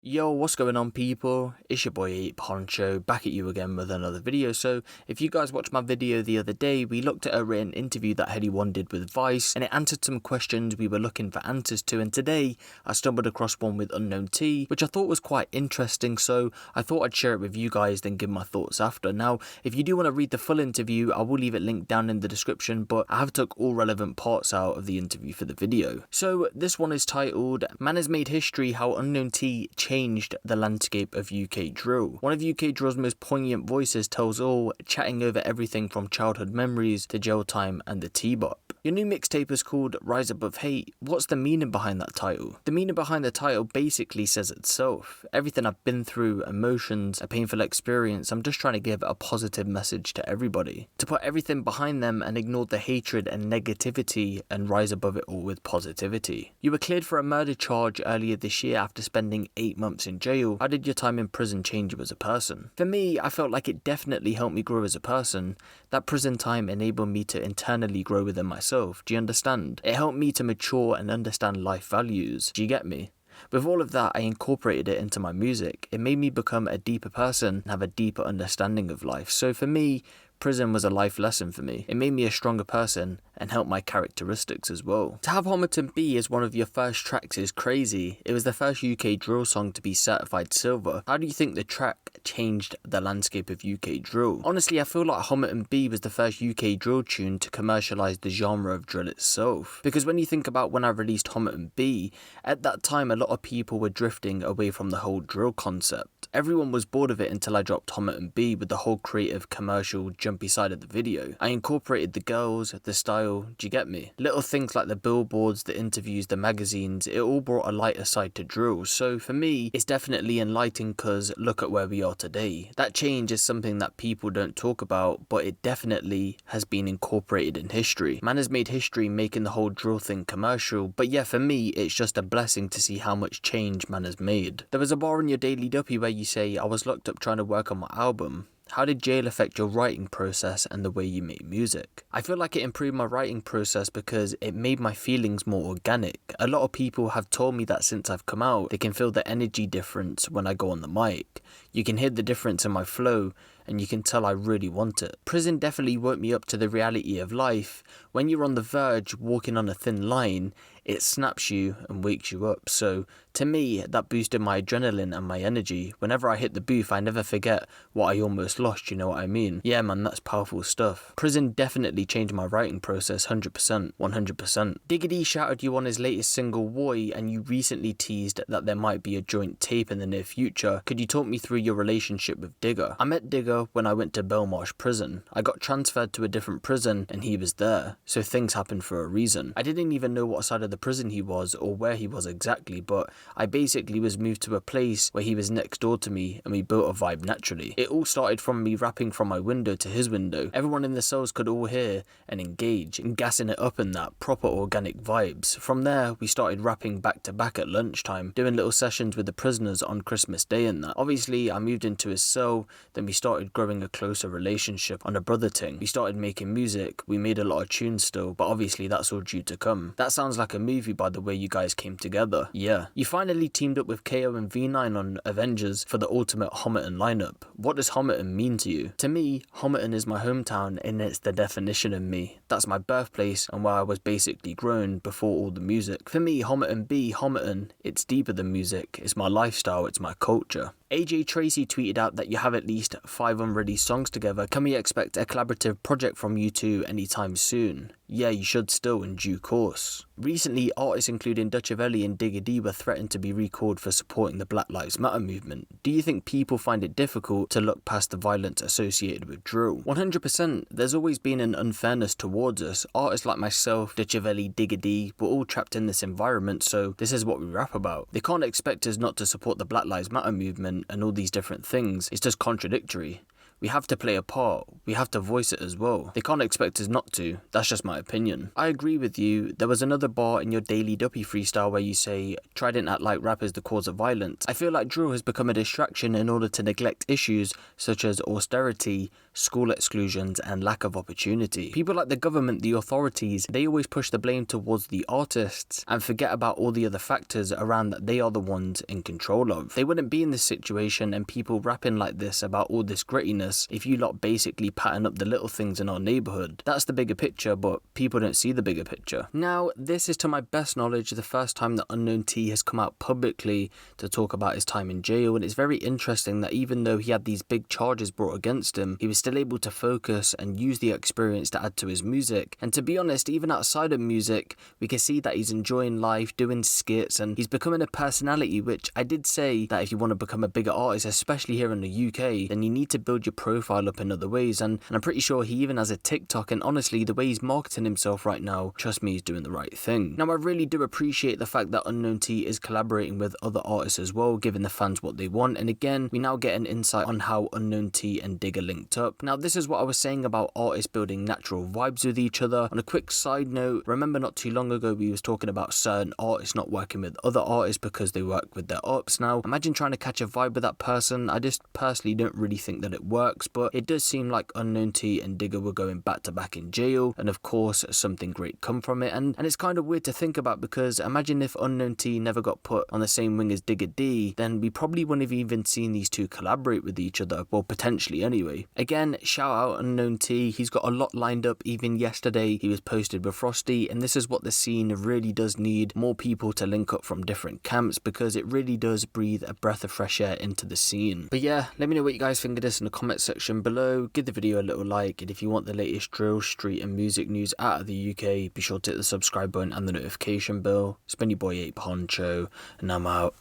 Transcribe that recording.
Yo, what's going on people? It's your boy Huncho back at you again with another video. So if you guys watched my video the other day, we looked at a written interview that Headie One did with Vice and it answered some questions we were looking for answers to, and today I stumbled across one with Unknown T which I thought was quite interesting, so I thought I'd share it with you guys then give my thoughts after. Now if you do want to read the full interview, I will leave it linked down in the description, but I have took all relevant parts out of the interview for the video. So this one is titled "Man Has Made History, How Unknown T Changed the Landscape of UK Drill." One of UK Drill's most poignant voices tells all, chatting over everything from childhood memories to jail time and the T-Bop. Your new mixtape is called Rise Above Hate. What's the meaning behind that title? The meaning behind the title basically says itself. Everything I've been through, emotions, a painful experience, I'm just trying to give a positive message to everybody. To put everything behind them and ignore the hatred and negativity and rise above it all with positivity. You were cleared for a murder charge earlier this year after spending 8 months in jail. How did your time in prison change you as a person? For me, I felt like it definitely helped me grow as a person. That prison time enabled me to internally grow within myself. Do you understand? It helped me to mature and understand life values. Do you get me? With all of that, I incorporated it into my music. It made me become a deeper person and have a deeper understanding of life. So for me, prison was a life lesson for me. It made me a stronger person and helped my characteristics as well. To have Homerton B as one of your first tracks is crazy. It was the first UK drill song to be certified silver. How do you think the track changed the landscape of UK drill? Honestly, I feel like Homerton B was the first UK drill tune to commercialise the genre of drill itself. Because when you think about when I released Homerton B, at that time a lot of people were drifting away from the whole drill concept. Everyone was bored of it until I dropped Homerton B with the whole creative, commercial, jumpy side of the video. I incorporated the girls, the style, do you get me? Little things like the billboards, the interviews, the magazines, it all brought a lighter side to drill. So for me, it's definitely enlightening because look at where we are today. That change is something that people don't talk about, but it definitely has been incorporated in history. Man has made history making the whole drill thing commercial, but yeah, for me, it's just a blessing to see how much change man has made. There was a bar in your Daily Duppy where you say, "I was locked up trying to work on my album." How did jail affect your writing process and the way you make music? I feel like it improved my writing process because it made my feelings more organic. A lot of people have told me that since I've come out, they can feel the energy difference when I go on the mic. You can hear the difference in my flow and you can tell I really want it. Prison definitely woke me up to the reality of life. When you're on the verge, walking on a thin line, it snaps you and wakes you up. So to me, that boosted my adrenaline and my energy. Whenever I hit the booth, I never forget what I almost lost, you know what I mean? Yeah man, that's powerful stuff. Prison definitely changed my writing process 100%, 100%. Digga D shouted you on his latest single Woy, and you recently teased that there might be a joint tape in the near future. Could you talk me through your relationship with Digga? I met Digga when I went to Belmarsh prison. I got transferred to a different prison and he was there, so things happened for a reason. I didn't even know what side of the prison he was or where he was exactly, but I basically was moved to a place where he was next door to me and we built a vibe naturally. It all started from me rapping from my window to his window. Everyone in the cells could all hear and engage and gassing it up in that proper organic vibes. From there we started rapping back to back at lunchtime, doing little sessions with the prisoners on Christmas Day and that. Obviously I moved into his cell, then we started growing a closer relationship on a brother thing. We started making music, we made a lot of tunes still, but obviously that's all due to come. That sounds like a movie by the way you guys came together. Yeah. You finally teamed up with KO and V9 on Avengers for the ultimate Homerton lineup. What does Homerton mean to you? To me, Homerton is my hometown and it's the definition of me. That's my birthplace and where I was basically grown before all the music. For me, Homerton B, Homerton, it's deeper than music. It's my lifestyle, it's my culture. AJ Tracy tweeted out that you have at least 5 unreleased songs together. Can we expect a collaborative project from you two anytime soon? Yeah, you should still in due course. Recently, artists including Dutchavelli and Digga D were threatened to be recalled for supporting the Black Lives Matter movement. Do you think people find it difficult to look past the violence associated with drill? 100%, there's always been an unfairness towards us. Artists like myself, Dutchavelli, Digga D, we're all trapped in this environment, so this is what we rap about. They can't expect us not to support the Black Lives Matter movement and all these different things. It's just contradictory. we have to play a part, we have to voice it as well. They can't expect us not to, that's just my opinion. I agree with you, there was another bar in your Daily Duppy freestyle where you say, "Try didn't act like rap is the cause of violence." I feel like drill has become a distraction in order to neglect issues such as austerity, school exclusions, and lack of opportunity. People like the government, the authorities, they always push the blame towards the artists and forget about all the other factors around that they are the ones in control of. They wouldn't be in this situation and people rapping like this about all this grittiness if you lot basically pattern up the little things in our neighborhood. That's the bigger picture, but people don't see the bigger picture. Now, this is to my best knowledge the first time that Unknown T has come out publicly to talk about his time in jail, and it's very interesting that even though he had these big charges brought against him, he was still able to focus and use the experience to add to his music. And to be honest, even outside of music, we can see that he's enjoying life, doing skits, and he's becoming a personality, which I did say that if you want to become a bigger artist, especially here in the UK, then you need to build your profile up in other ways, and I'm pretty sure he even has a TikTok, and honestly, the way he's marketing himself right now, trust me, he's doing the right thing. Now, I really do appreciate the fact that Unknown T is collaborating with other artists as well, giving the fans what they want, and again, we now get an insight on how Unknown T and Digga linked up. Now, this is what I was saying about artists building natural vibes with each other. On a quick side note, remember not too long ago we was talking about certain artists not working with other artists because they work with their ups. Now, imagine trying to catch a vibe with that person. I just personally don't really think that it works, but it does seem like Unknown T and Digga were going back to back in jail, and of course, something great come from it, and it's kind of weird to think about because imagine if Unknown T never got put on the same wing as Digga D, then we probably wouldn't have even seen these two collaborate with each other, well, potentially anyway. Again, shout out Unknown T, he's got a lot lined up. Even yesterday he was posted with Frosty, and this is what the scene really does need, more people to link up from different camps, because it really does breathe a breath of fresh air into the scene. But yeah, let me know what you guys think of this in the comment section below, give the video a little like, and if you want the latest drill, street and music news out of the UK, be sure to hit the subscribe button and the notification bell. It's been your boy Huncho, and I'm out.